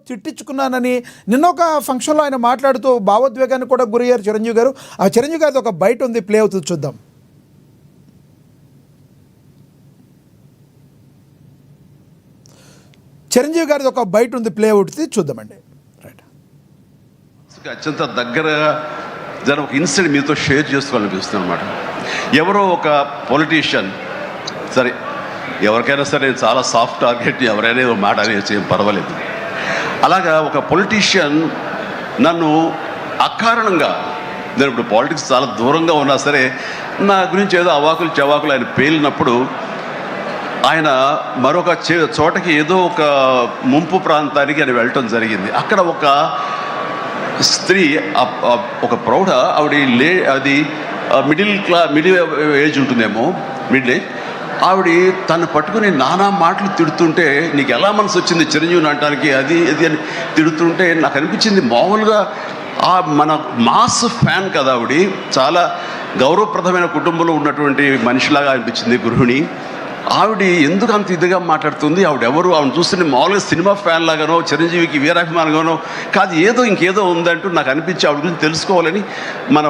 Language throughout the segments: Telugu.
తిట్టించుకున్నానని నిన్న ఒక ఫంక్షన్లో ఆయన మాట్లాడుతూ భావోద్వేగానికి కూడా గురయ్యారు చిరంజీవి గారు. ఆ చిరంజీవి గారిది ఒక బయట ఉంది, ప్లే అవుతుంది, చూద్దాం. చిరంజీవి గారిది ఒక బయట ఉంది, ప్లే అవుతుంది, చూద్దామండి. రైట్. అత్యంత దగ్గరగా ఒక ఇన్సిడెంట్ మీతో షేర్ చేసుకోవాలనిపిస్తుంది అనమాట. ఎవరో ఒక పొలిటీషియన్, సరే ఎవరికైనా సరే నేను చాలా సాఫ్ట్ టార్గెట్, ఎవరైనా ఏదో మాట అనేసి ఏం పర్వాలేదు. అలాగా ఒక పొలిటీషియన్ నన్ను అకారణంగా, నేను ఇప్పుడు పాలిటిక్స్ చాలా దూరంగా ఉన్నా సరే నా గురించి ఏదో అవాకులు చవాకులు ఆయన పేలినప్పుడు ఆయన మరొక చోటకి ఏదో ఒక ముంపు ప్రాంతానికి ఆయన వెళ్ళటం జరిగింది. అక్కడ ఒక స్త్రీ, ఒక ప్రౌఢ ఆవిడ అది మిడిల్ ఏజ్ ఉంటుందేమో, మిడిల్ ఏజ్ ఆవిడ తను పట్టుకుని నానా మాటలు తిడుతుంటే, నీకు ఎలా మనసు వచ్చింది చిరంజీవిని అనడానికి, అది అని తిడుతుంటే నాకు అనిపించింది, మామూలుగా మన మాస్ ఫ్యాన్ కదా ఆవిడ, చాలా గౌరవప్రదమైన కుటుంబంలో ఉన్నటువంటి మనిషిలాగా అనిపించింది, గృహిణి. ఆవిడ ఎందుకు అంత ఇదిగా మాట్లాడుతుంది, ఆవిడెవరు, ఆవిడ చూస్తుంటే మామూలుగా సినిమా ఫ్యాన్ లాగానో చిరంజీవికి వీరాభిమానంగానో కాదు, ఇంకేదో ఉందంటూ నాకు అనిపించి ఆవిడ గురించి తెలుసుకోవాలని మన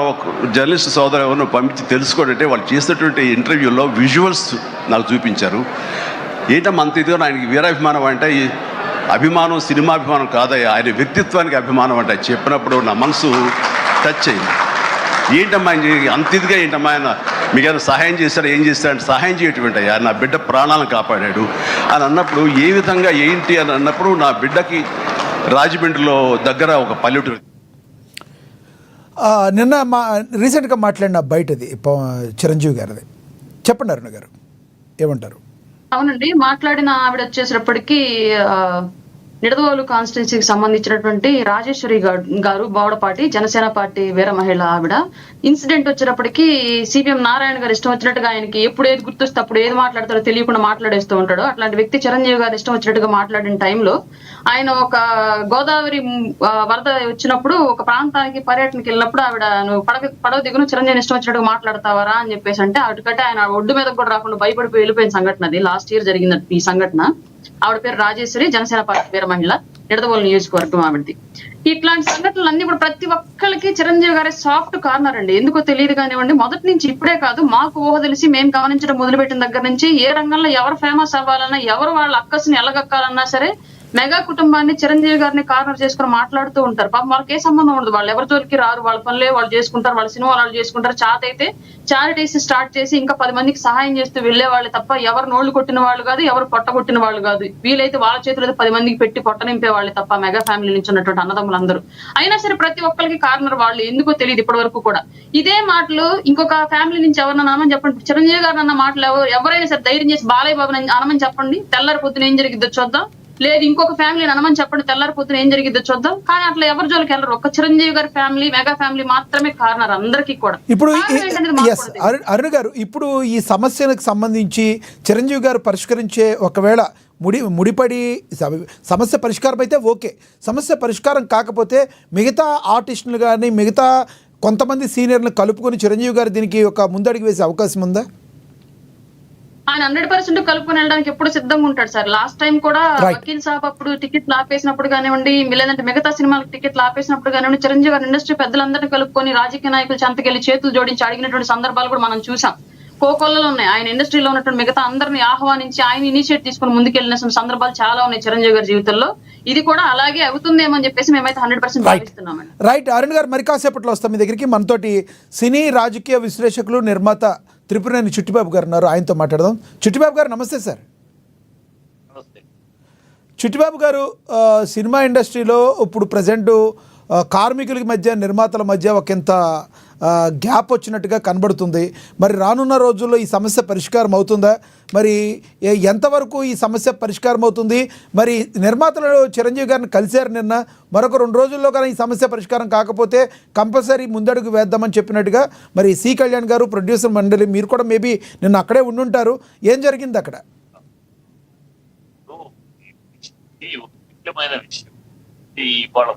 జర్నలిస్ట్ సోదరు ఎవరినో పంపించి తెలుసుకోవాలంటే వాళ్ళు చేసినటువంటి ఇంటర్వ్యూలో విజువల్స్ నాకు చూపించారు. ఏంటమ్మా అంత ఇదిగా, ఆయనకి వీరాభిమానం అంటే అభిమానం సినిమాభిమానం కాదయ్యా, ఆయన వ్యక్తిత్వానికి అభిమానం అంటే చెప్పినప్పుడు నా మనసు టచ్ అయింది. ఏంటమ్మా అంత ఇదిగా, ఏంటమ్మా ఆయన మీకు ఏమైనా సహాయం చేశారు, ఏం చేశారంటే సహాయం చేయటువంటి అయ్యా, నా బిడ్డ ప్రాణాలను కాపాడాడు అని అన్నప్పుడు, ఏ విధంగా ఏంటి అని అన్నప్పుడు, నా బిడ్డకి రాజమండ్రిలో దగ్గర ఒక పల్లెటూరు. నిన్న రీసెంట్గా మాట్లాడిన బయటది చిరంజీవి గారిది, చెప్పండి అరుణ గారు ఏమంటారు? అవునండి, మాట్లాడిన ఆవిడ వచ్చేసేటప్పటికి నిడదవోలు కాన్స్టిట్యున్సీకి సంబంధించినటువంటి రాజేశ్వరి గారు, బౌడపాటి జనసేన పార్టీ వీర మహిళ ఆవిడ. ఇన్సిడెంట్ వచ్చేటప్పటికి సిపిఎం నారాయణ గారు ఇష్టం వచ్చినట్టుగా, ఆయనకి ఎప్పుడు ఏది గుర్తొస్తే అప్పుడు ఏది మాట్లాడతారో తెలియకుండా మాట్లాడేస్తూ ఉంటాడు. అట్లాంటి వ్యక్తి చిరంజీవి గారు ఇష్టం వచ్చినట్టుగా మాట్లాడిన టైంలో ఆయన ఒక గోదావరి వరద వచ్చినప్పుడు ఒక ప్రాంతానికి పర్యటనకి వెళ్ళినప్పుడు ఆవిడ, నువ్వు పడవ దిగును చిరంజీవిని ఇష్టం వచ్చినట్టుగా మాట్లాడతావరా అని చెప్పేసి అంటే, అటుకంటే ఆయన ఒడ్డు మీద కూడా రాకుండా భయపడిపోయి వెళ్ళిపోయిన సంఘటన అది. లాస్ట్ ఇయర్ జరిగింది ఈ సంఘటన. ఆవిడ పేరు రాజేశ్వరి, జనసేన పార్టీ వీర మహిళ, నిడదవోలు నియోజకవర్గం ఆవిడది. ఇట్లాంటి సంఘటనలు అన్ని కూడా ప్రతి ఒక్కరికి చిరంజీవి గారే సాఫ్ట్ కార్నర్ అండి. ఎందుకో తెలియదు కానివ్వండి, మొదటి నుంచి ఇప్పుడే కాదు, మాకు ఊహ తెలిసి మేము గమనించడం మొదలుపెట్టిన దగ్గర నుంచి ఏ రంగంలో ఎవరు ఫేమస్ అవ్వాలన్నా, ఎవరు వాళ్ళ అక్కస్ని ఎలగక్కాలన్నా సరే మెగా కుటుంబాన్ని చిరంజీవి గారిని కార్నర్ చేసుకుని మాట్లాడుతూ ఉంటారు. పాపం వాళ్ళకి ఏ సంబంధం ఉండదు, వాళ్ళు ఎవరి జోలికి రారు, వాళ్ళ పనులే వాళ్ళు చేసుకుంటారు, వాళ్ళ సినిమా వాళ్ళు చేసుకుంటారు. చాత అయితే చారిటీస్ స్టార్ట్ చేసి ఇంకా 10 మందికి సహాయం చేస్తూ వెళ్లే వాళ్ళు తప్ప ఎవరు నోళ్లు కొట్టిన వాళ్ళు కాదు, ఎవరు పొట్ట కొట్టిన వాళ్ళు కాదు. వీలైతే వాళ్ళ చేతులైతే 10 మందికి పెట్టి పొట్ట నింపే వాళ్ళు తప్ప మెగా ఫ్యామిలీ నుంచి ఉన్నటువంటి అన్నదమ్ములందరూ. అయినా సరే ప్రతి ఒక్కరికి కార్నర్ వాళ్ళు, ఎందుకో తెలియదు ఇప్పటి వరకు కూడా. ఇదే మాటలు ఇంకొక ఫ్యామిలీ నుంచి ఎవరన్నా అనమని చెప్పండి, చిరంజీవి గారు అన్న మాటలు ఎవరైనా సరే ధైర్యం చేసి బాలయ్య బాబు అనమని చెప్పండి, తెల్లారి పొద్దున ఏం జరిగిద్దో చూద్దాం. లేదు ఇంకొక ఫ్యామిలీ అనమని చెప్పండి, తెల్లారి పొద్దున ఏం జరిగిద్దో చూద్దాం. కానీ అట్లా ఎవరి జోలికి వెళ్ళరు. ఒక చిరంజీవి గారి ఫ్యామిలీ, మెగా ఫ్యామిలీ మాత్రమే కార్నర్ అందరికీ కూడా. ఇప్పుడు అరుణ్ గారు, ఇప్పుడు ఈ సమస్యలకు సంబంధించి చిరంజీవి గారు పరిష్కరించే, ఒకవేళ ముడిపడి సమస్య పరిష్కారం అయితే ఓకే, సమస్య పరిష్కారం కాకపోతే మిగతా ఆర్టిస్టులు కానీ మిగతా కొంతమంది సీనియర్లను కలుపుకొని చిరంజీవి గారు దీనికి ఒక ముందడుగు వేసే అవకాశం ఉందా? ఆయన 100% కలుపుకొని వెళ్ళడానికి ఎప్పుడు సిద్ధంగా ఉంటాడు సార్. లాస్ట్ టైం కూడా వకీల్ సాబ్ అప్పుడు టికెట్లు ఆపేసినప్పుడు కానివ్వండి, లేదంటే మిగతా సినిమాలకు టికెట్లు ఆపేసినప్పుడు కానివ్వండి, చిరంజీవి గారు ఇండస్ట్రీ పెద్దలందరినీ కలుపుకొని రాజకీయ నాయకులు చెంతకెళ్లి చేతులు జోడించి అడిగినటువంటి సందర్భాలు కూడా మనం చూసాం. కోకొల్లలో ఉన్నాయి. ఆయన ఇండస్ట్రీలో ఉన్నటువంటి మిగతా అందరినీ ఆహ్వానించి ఆయన ఇనిషియేట్ తీసుకుని ముందుకెళ్లిన సందర్భాలు చాలా ఉన్నాయి చిరంజీవి గారి జీవితంలో. ఇది కూడా అలాగే అవుతుందేమో అని చెప్పేసి మేమైతే 100% భావిస్తున్నామండి. రైట్ అరుణ్ గారు, మరి కాసేపట్లో వస్తాం మీ దగ్గరికి. మనతోటి సినీ రాజకీయ విశ్లేషకులు, నిర్మాత త్రిపురనేని చిట్టిబాబు గారు ఉన్నారు, ఆయనతో మాట్లాడదాం. చిట్టిబాబు గారు నమస్తే సార్. చిట్టిబాబు గారు, సినిమా ఇండస్ట్రీలో ఇప్పుడు ప్రజెంట్ కార్మికుల మధ్య నిర్మాతల మధ్య ఒకంత గ్యాప్ వచ్చినట్టుగా కనబడుతుంది. మరి రానున్న రోజుల్లో ఈ సమస్య పరిష్కారం అవుతుందా? మరి ఎంతవరకు ఈ సమస్య పరిష్కారం అవుతుంది? మరి నిర్మాతలు చిరంజీవి గారిని కలిశారు నిన్న, మరొక 2 రోజుల్లో కానీ ఈ సమస్య పరిష్కారం కాకపోతే కంపల్సరీ ముందడుగు వేద్దామని చెప్పినట్టుగా మరి సి కళ్యాణ్ గారు, ప్రొడ్యూసర్ మండలి, మీరు కూడా మేబీ నిన్న అక్కడే ఉండుంటారు. ఏం జరిగింది అక్కడ? ముఖ్యమైన విషయం ఇవాళ